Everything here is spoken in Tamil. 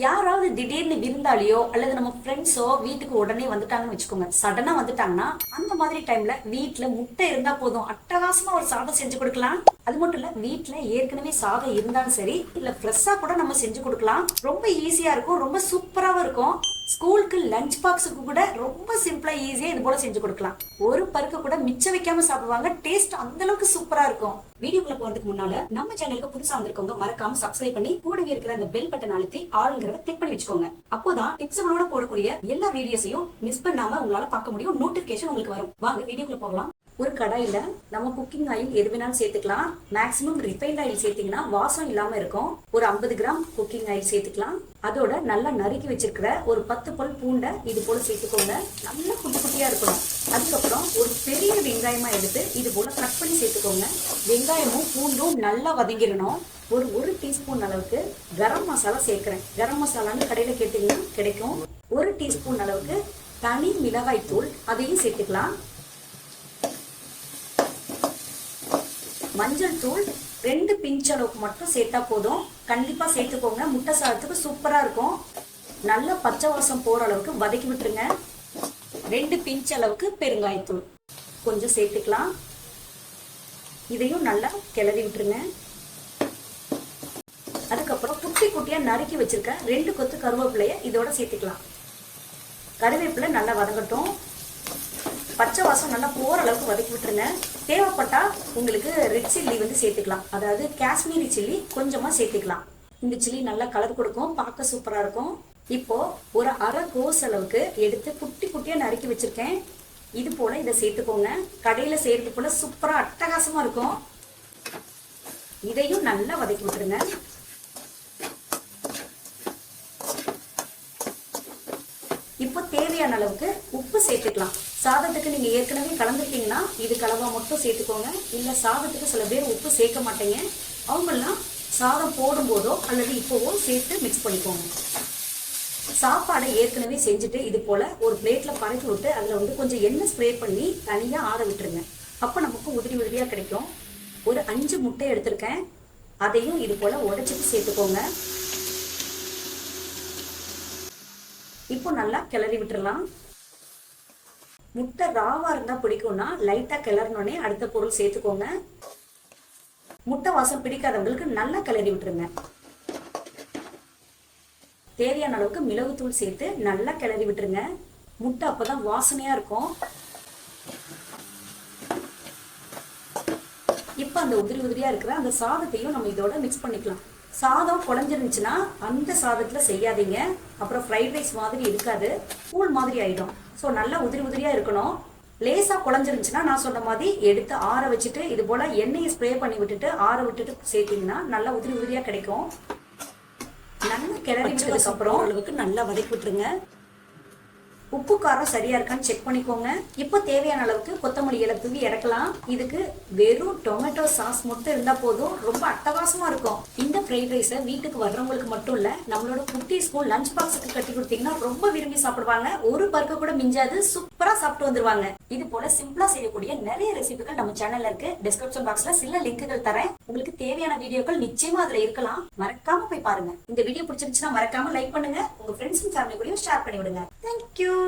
யாராவது திடீர்னு விருந்தாளியோ அல்லது நம்ம ஃப்ரெண்ட்ஸோ வீட்டுக்கு உடனே வந்துட்டாங்கன்னு வச்சுக்கோங்க, சடனா வந்துட்டாங்கன்னா அந்த மாதிரி டைம்ல வீட்டுல முட்டை இருந்தா போதும், அட்டகாசமா ஒரு சாதம் செஞ்சு கொடுக்கலாம். அது மட்டும் இல்ல, வீட்டுல ஏற்கனவே சாதம் இருந்தாலும் சரி, இல்ல ஃப்ரெஷ்ஷா கூட நம்ம செஞ்சு கொடுக்கலாம். ரொம்ப ஈஸியா இருக்கும், ரொம்ப சூப்பராவும் இருக்கும். ஸ்கூலுக்கு லஞ்ச் பாக்ஸுக்கு கூட ரொம்ப சிம்பிளா ஈஸியா இது போல செஞ்சு கொடுக்கலாம். ஒரு பருக்க கூட மிச்சம் வைக்காம சாப்பிடுவாங்க. டேஸ்ட் அந்த அளவுக்கு சூப்பரா இருக்கும். வீடியோக்குள்ள போறதுக்கு முன்னால நம்ம சேனலுக்கு புதுசா வந்திருக்கவங்க மறக்காம சப்ஸ்கிரைப் பண்ணி கூடவே இருக்கிற அந்த பெல் பட்டன் அழுத்தி ஆளுங்கிறத கிளிக் பண்ணி வச்சுக்கோங்க. அப்போதான் டிப்ஸுகளோட போடக்கூடிய எல்லா வீடியோஸையும் மிஸ் பண்ணாம உங்களால பார்க்க முடியும். நோட்டிபிகேஷன் உங்களுக்கு வரும். வாங்க வீடியோக்குள்ள போகலாம். ஒரு கடாயில நம்ம குக்கிங் ஆயில் எது வேணாலும் சேர்த்துக்கலாம். மேக்ஸிமம் ரிஃபைண்ட் ஆயில் சேர்த்தீங்கன்னா வாசம் இல்லாம இருக்கும். ஒரு 50 கிராம் குக்கிங் ஆயில் சேர்த்துக்கலாம். அதோட நல்லா நறுக்கி வச்சிருக்கிற ஒரு 10 பல் பூண்டை இது போல சேர்த்துக்கோங்க. நல்லா குட்டி குட்டியா இருக்கணும். அதுக்கப்புறம் ஒரு பெரிய வெங்காயமா எடுத்து இது போல கட் பண்ணி சேர்த்துக்கோங்க. வெங்காயமும் பூண்டும் நல்லா வதங்கிடணும். ஒரு டீஸ்பூன் அளவுக்கு கரம் மசாலா சேர்க்கிறேன். கரம் மசாலான்னு கடையில கேட்டீங்கன்னா கிடைக்கும். ஒரு டீஸ்பூன் அளவுக்கு தனி மிளகாய் தூள் அதையும் சேர்த்துக்கலாம். மஞ்சள் தூள் 2 பிஞ்ச் அளவுக்கு மட்டும் சேர்த்தா போதும். கண்டிப்பா சேர்த்துக்கோங்க, முட்டை சாதத்துக்கு சூப்பரா இருக்கும். நல்ல பச்சை வாசம் போற அளவுக்கு வதக்கி விட்டுருங்க. 2 பிஞ்ச் அளவுக்கு பெருங்காயத்தூள் கொஞ்சம் சேர்த்துக்கலாம். இதையும் நல்லா கிளறி விட்டுருங்க. அதுக்கப்புறம் குட்டி குட்டியா நறுக்கி வச்சிருக்க 2 கொத்து கருவேப்பிலைய இதோட சேர்த்துக்கலாம். கருவேப்பிலை நல்லா வதங்கட்டும். பச்சை வாசம் நல்லா போற அளவுக்கு வதக்கி விட்டுருங்க. தேவைப்பட்டா உங்களுக்கு ரெட் சில்லி சேர்த்துக்கலாம். அதாவது காஷ்மீரி சில்லி கொஞ்சமா சேர்த்துக்கலாம். இந்த சில்லி நல்லா கலர் கொடுக்கும், பார்க்க சூப்பரா இருக்கும். இப்போ ஒரு அரை கோஸ் அளவுக்கு எடுத்து குட்டி குட்டியா நறுக்கி வச்சிருக்கேன். இது போல இதை சேர்த்துக்கோங்க. கடையில செய்யறது போல சூப்பரா அட்டகாசமா இருக்கும். இதையும் நல்லா வதக்கி விட்டுருங்க. இப்போ தேவையான அளவுக்கு உப்பு சேர்த்துக்கலாம். சாதத்துக்கு நீங்க ஏற்கனவே கலந்துட்டீங்கன்னா இது கலவா மட்டும் சேர்த்துக்கோங்க. இல்ல சாதத்துக்கு சில பேர் உப்பு சேர்க்க மாட்டீங்க, அவங்கெல்லாம் சாதம் போடும் போதோ அல்லது இப்போவோ சேர்த்து மிக்ஸ் பண்ணிக்கோங்க. சாப்பாடை ஏற்கனவே செஞ்சுட்டு இது போல ஒரு பிளேட்ல பரப்பி விட்டு அதுல கொஞ்சம் எண்ணெய் ஸ்ப்ரே பண்ணி தனியா ஆற விட்டுருங்க. அப்ப நமக்கு உதிரி உதிரியா கிடைக்கும். ஒரு 5 முட்டை எடுத்திருக்கேன். அதையும் இது போல உடைச்சிட்டு சேர்த்துக்கோங்க. இப்போ நல்லா கிளறி விட்டுறலாம். முட்டை ராவா இருந்தா பிடிக்கும்னா லைட்டா கிளறினோடனே அடுத்த பொருள் சேர்த்துக்கோங்க. முட்டை வாசம் பிடிக்காதவங்களுக்கு நல்லா கிளறி விட்டுருங்க. தேவையான அளவுக்கு மிளகுத்தூள் சேர்த்து நல்லா கிளறி விட்டுருங்க. முட்டை அப்பதான் வாசனையா இருக்கும். இப்ப அந்த உதிரி உதிரியா இருக்கிற அந்த சாதத்தையும் நம்ம இதோட மிக்ஸ் பண்ணிக்கலாம். சாதம் குழஞ்சிருந்துச்சுன்னா அந்த சாதத்துல செய்யாதீங்க, அப்புறம் ஃப்ரைட் ரைஸ் மாதிரி இருக்காது, கூழ் மாதிரி ஆயிடும். ஸோ நல்லா உதிரி உதிரியா இருக்கணும். லேசா குழஞ்சிருந்துச்சுன்னா நான் சொன்ன மாதிரி எடுத்து ஆற வச்சுட்டு இது போல எண்ணெயை ஸ்ப்ரே பண்ணி விட்டுட்டு ஆற விட்டுட்டு சேர்த்தீங்கன்னா நல்லா உதிரி உதிரியா கிடைக்கும். நல்லா கிளறி விட்டதுக்கு அப்புறம் அளவுக்கு நல்லா வதக்கி விட்டுருங்க. உப்பு காரம் சரியா இருக்கான்னு செக் பண்ணிக்கோங்க. இப்போ தேவையான அளவுக்கு கொத்தமல்லி இலை தூவி இறக்கலாம். இதுக்கு வெறும் டொமேட்டோ சாஸ் மட்டும் இருந்தா போதும், ரொம்ப அட்டகாசமா இருக்கும். இந்த ஃப்ரைட் ரைஸை வீட்டுக்கு வர்றவங்களுக்கு மட்டும் இல்ல, நம்மளோட குட்டி ஸ்கூல் லஞ்ச் பாக்ஸுக்கு கட்டி கொடுத்தீங்கன்னா ரொம்ப விரும்பி சாப்பிடுவாங்க. ஒரு பருக்க கூட மிஞ்சாது, சூப்பரா சாப்பிட்டு வந்துருவாங்க. இது போல சிம்பிளா செய்யக்கூடிய நிறைய ரெசிபிகள் நம்ம சேனல்ல இருக்கு. டிஸ்கிரிப்ஷன் பாக்ஸ்ல சில லிங்க்குகள் தரேன். உங்களுக்கு தேவையான வீடியோக்கள் நிச்சயமா அதுல இருக்கலாம். மறக்காம போய் பாருங்க. இந்த வீடியோ பிடிச்சிருந்துச்சுன்னா மறக்காம லைக் பண்ணுங்க. உங்க ஃப்ரெண்ட்ஸ் அண்ட் ஃபேமிலி கூடயும் ஷேர் பண்ணி விடுங்க. தேங்க்யூ.